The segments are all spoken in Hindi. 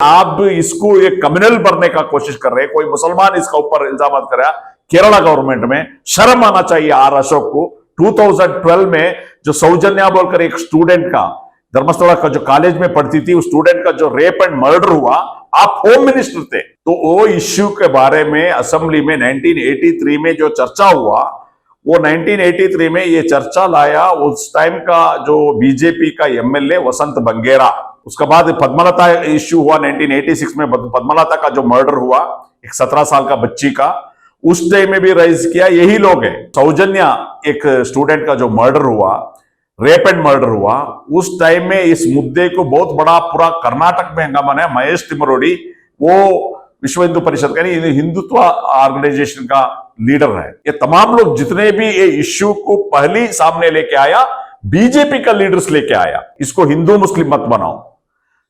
आप इसको एक कम्युनल बनने का कोशिश कर रहे हैं। कोई मुसलमान इसका ऊपर इल्जाम कर रहा। केरला गवर्नमेंट में शर्म आना चाहिए आर अशोक को। 2012 में जो सौजन्या बोलकर एक स्टूडेंट का, धर्मस्थला का जो कॉलेज में पढ़ती थी, उस स्टूडेंट का जो रेप एंड मर्डर हुआ, आप होम मिनिस्टर थे। तो वो इश्यू के बारे में असेंबली में 1983 में जो चर्चा हुआ, वो 1983 में ये चर्चा लाया उस टाइम का जो बीजेपी का एमएलए वसंत बंगेरा। उसके बाद पद्मलता इश्यू हुआ 1986 में, पद्मलता का जो मर्डर हुआ एक 17 साल का बच्ची का, उस टाइम में भी राइज किया यही लोग हैं। सौजन्या एक स्टूडेंट का जो मर्डर हुआ, रेप एंड मर्डर हुआ, उस टाइम में इस मुद्दे को बहुत बड़ा पूरा कर्नाटक में हंगामा है। महेश तिमरोडी वो विश्व हिंदू परिषद का नहीं, हिंदुत्व ऑर्गेनाइजेशन का लीडर है। ये तमाम लोग जितने भी ये इश्यू को पहली सामने लेके आया, बीजेपी का लीडर्स लेके आया। इसको हिंदू मुस्लिम मत बनाओ,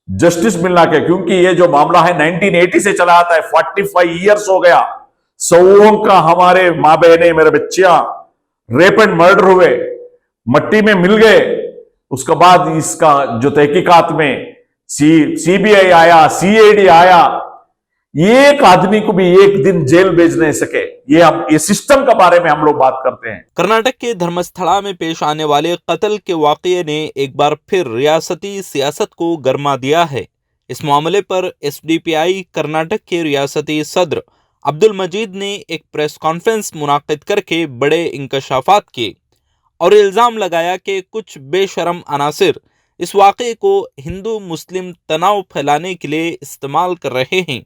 जस्टिस मिलना क्या, क्योंकि ये जो मामला है 1980 से चला आता है, 45 ईयर्स हो गया। सौों का हमारे माँ बहने, मेरे बच्चियां रेप एंड मर्डर हुए, मट्टी में मिल गए। उसके बाद इसका जो तहकीकात में सीबीआई आया, सीआईडी आया, एक आदमी को भी एक दिन जेल भेज नहीं सके। ये सिस्टम के बारे में हम लोग बात करते हैं। कर्नाटक के धर्मस्थला में पेश आने वाले कत्ल के वाकये ने एक बार फिर रियासती सियासत को गरमा दिया है। इस मामले पर एसडीपीआई कर्नाटक के रियासती सदर अब्दुल मजीद ने एक प्रेस कॉन्फ्रेंस मुनाकिद करके बड़े इंकशाफात किए और इल्ज़ाम लगाया कि कुछ बेशरम अनासिर इस वाक़े को हिंदू मुस्लिम तनाव फैलाने के लिए इस्तेमाल कर रहे हैं।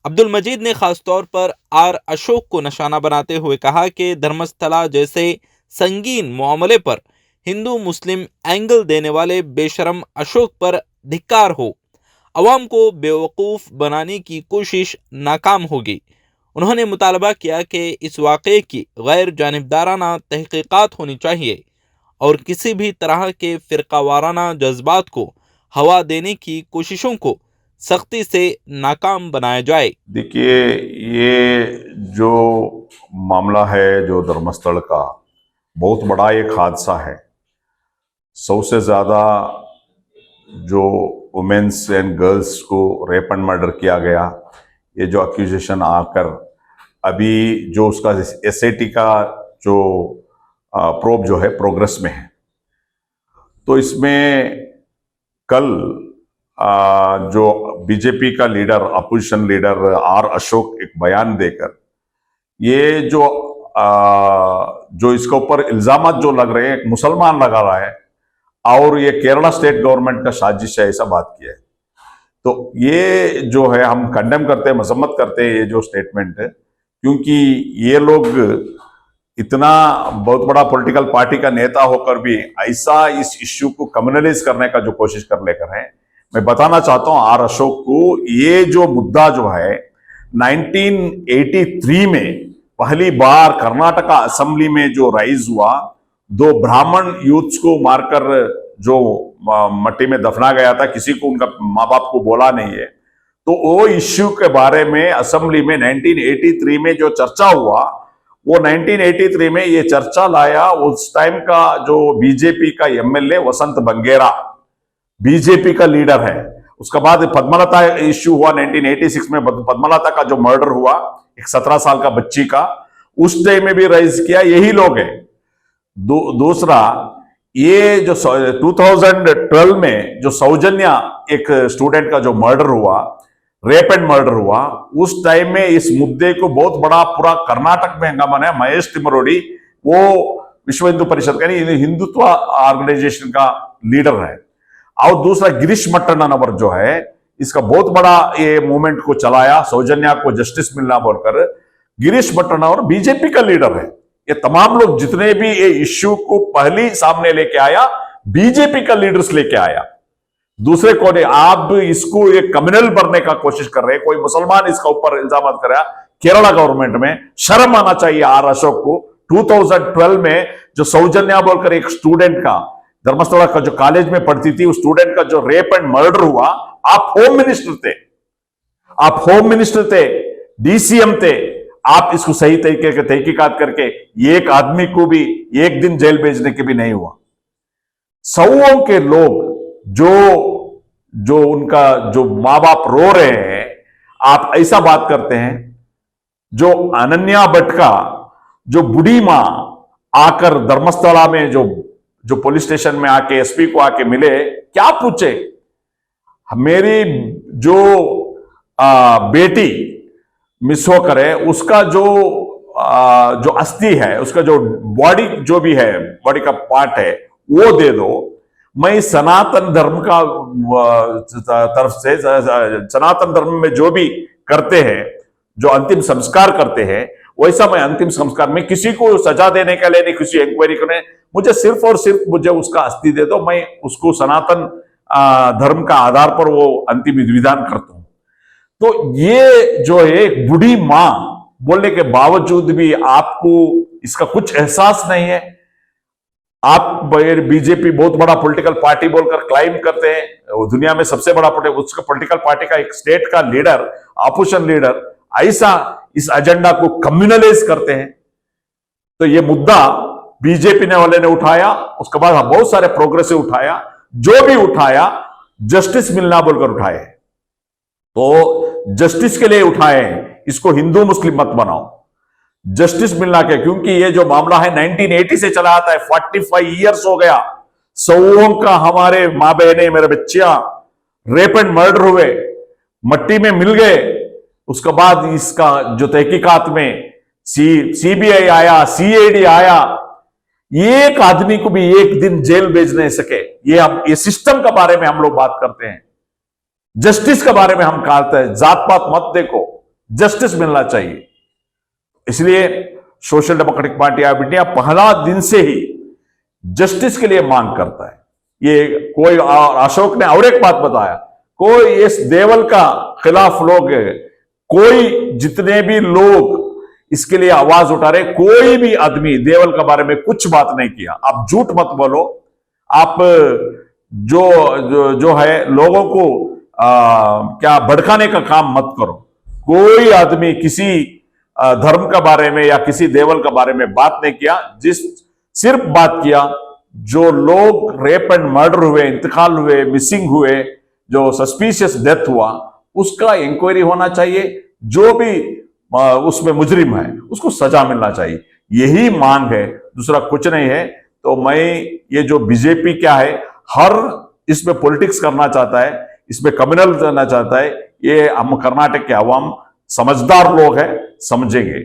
अब्दुल मजीद ने खास तौर पर आर अशोक को निशाना बनाते हुए कहा कि धर्मस्थला जैसे संगीन मामले पर हिंदू मुस्लिम एंगल देने वाले बेशरम अशोक पर धिक्कार हो, अवाम को बेवकूफ़ बनाने की कोशिश नाकाम होगी। उन्होंने मुतालबा किया कि इस वाक़े की गैर जानिबदाराना तहक़ीक़ात होनी चाहिए और किसी भी तरह के फ़िरक़ावाराना जज्बात को हवा देने की कोशिशों को सख्ती से नाकाम बनाया जाए। देखिए, ये जो मामला है जो धर्मस्थल का, बहुत बड़ा एक हादसा है। 100 से ज़्यादा जो वुमेन्स एंड गर्ल्स को रेप एंड मर्डर किया गया, ये जो एक्यूजेशन आकर अभी जो उसका एसआईटी का जो प्रोब जो है प्रोग्रेस में है। तो इसमें कल जो बीजेपी का leader, opposition leader R Ashok एक बयान देकर ये जो इसके ऊपर इल्जामात जो लग रहे हैं, एक मुसलमान लगा रहा है और ये केरला स्टेट गवर्नमेंट का साजिश है, ऐसा बात किया है। तो ये जो है हम कंडेम करते हैं, मजम्मत करते हैं ये जो स्टेटमेंट है, क्योंकि ये लोग इतना बहुत बड़ा पॉलिटिकल पार्टी का नेता होकर भी ऐसा इस इश्यू को कम्युनलाइज करने का जो कोशिश कर लेकर है। मैं बताना चाहता हूं आर अशोक को, ये जो मुद्दा जो है 1983 में पहली बार कर्नाटका असेंबली में जो राइज हुआ, 2 ब्राह्मण यूथ्स को मारकर जो मट्टी में दफना गया था, किसी को उनका माँ बाप को बोला नहीं है। तो वो इश्यू के बारे में असेंबली में 1983 में जो चर्चा हुआ, वो 1983 में ये चर्चा लाया उस टाइम का जो बीजेपी का एमएलए वसंत बंगेरा, बीजेपी का लीडर है। उसके बाद पद्मलता इश्यू हुआ 1986 में, पद्मलता का जो मर्डर हुआ एक 17 साल का बच्ची का, उस टाइम में भी राइज किया यही लोग हैं। दूसरा, ये जो 2012 में जो सौजन्या एक स्टूडेंट का जो मर्डर हुआ, रेप एंड मर्डर हुआ, उस टाइम में इस मुद्दे को बहुत बड़ा पूरा कर्नाटक में हंगामा है। महेश तिमरोडी वो विश्व हिंदू परिषद का नहीं, हिंदुत्व ऑर्गेनाइजेशन का लीडर है। और दूसरा गिरीश मट्टनावर जो है, इसका बहुत बड़ा ये मूवमेंट को चलाया, सौजन्या को जस्टिस मिलना बोलकर। गिरीश मट्टनावर बीजेपी का लीडर है। ये तमाम लोग जितने भी ये इश्यू को पहली सामने लेके आया, बीजेपी का लीडर्स लेके आया। दूसरे को नहीं। आप इसको एक कम्युनल बनने का कोशिश कर रहे हैं। कोई मुसलमान इसका ऊपर इल्जाम कर रहा। केरला गवर्नमेंट में शर्म आना चाहिए आर अशोक को। 2012 में जो सौजन्या बोलकर एक स्टूडेंट का, धर्मस्थला का जो कॉलेज में पढ़ती थी, उस स्टूडेंट का जो रेप एंड मर्डर हुआ, आप होम मिनिस्टर थे, आप होम मिनिस्टर थे, डीसीएम थे। आप इसको सही तरीके के तहकीकात करके एक आदमी को भी एक दिन जेल भेजने के भी नहीं हुआ। सौओं के लोग जो उनका जो माँ बाप रो रहे हैं, आप ऐसा बात करते हैं। जो अनन्या भट्ट का जो बूढ़ी मां आकर धर्मस्थला में जो जो पुलिस स्टेशन में आके एसपी को आके मिले, क्या पूछे, मेरी जो बेटी मिस होकर है उसका जो अस्थि है, उसका जो बॉडी जो भी है, बॉडी का पार्ट है वो दे दो। मैं सनातन धर्म का तरफ से, सनातन धर्म में जो भी करते हैं, जो अंतिम संस्कार करते हैं, वैसा मैं अंतिम संस्कार में किसी को सजा देने के लिए नहीं, किसी इंक्वायरी करने, मुझे सिर्फ और सिर्फ मुझे उसका अस्थि दे दो, मैं उसको सनातन धर्म का आधार पर वो अंतिम विधान करता हूं। तो ये जो है एक बूढ़ी मां बोलने के बावजूद भी आपको इसका कुछ एहसास नहीं है। आप बीजेपी बहुत बड़ा पॉलिटिकल पार्टी बोलकर क्लाइम करते हैं, दुनिया में सबसे बड़ा उसका पॉलिटिकल पार्टी का एक स्टेट का लीडर, अपोजिशन लीडर, ऐसा इस एजेंडा को कम्युनलाइज करते हैं। तो ये मुद्दा बीजेपी ने वाले ने उठाया, उसके बाद बहुत सारे प्रोग्रेसिव उठाया, जो भी उठाया जस्टिस मिलना बोलकर उठाए। तो जस्टिस के लिए उठाए, इसको हिंदू मुस्लिम मत बनाओ, जस्टिस मिलना क्या, क्योंकि ये जो मामला है 1980 से चला आता है, 45 इयर्स हो गया। सौों का हमारे मां बहने, मेरे बच्चियां रेप एंड मर्डर हुए, मट्टी में मिल गए। उसके बाद इसका जो तहकीकात में सीबीआई आया, सीआईडी आया, एक आदमी को भी एक दिन जेल भेज नहीं सके। ये सिस्टम के बारे में हम लोग बात करते हैं, जस्टिस के बारे में हम कहते हैं। जात पात मत देखो, जस्टिस मिलना चाहिए। इसलिए social democratic party of India पहला दिन से ही जस्टिस के लिए मांग करता है। ये कोई अशोक ने और एक बात बताया, कोई इस देवल का खिलाफ लोग, कोई जितने भी लोग इसके लिए आवाज उठा रहे, कोई भी आदमी देवल के बारे में कुछ बात नहीं किया। आप झूठ मत बोलो, आप जो है लोगों को क्या भड़काने का काम मत करो। कोई आदमी किसी धर्म के बारे में या किसी देवल के बारे में बात नहीं किया। सिर्फ बात किया जो लोग रेप एंड मर्डर हुए, इंतकाल हुए, मिसिंग हुए, जो सस्पिशियस डेथ हुआ, उसका इंक्वायरी होना चाहिए। जो भी उसमें मुजरिम है उसको सजा मिलना चाहिए, यही मांग है, दूसरा कुछ नहीं है। तो मैं ये जो बीजेपी क्या है, हर इसमें पॉलिटिक्स करना चाहता है, इसमें कम्युनल करना चाहता है, ये हम कर्नाटक के अवाम समझदार लोग हैं, समझेंगे।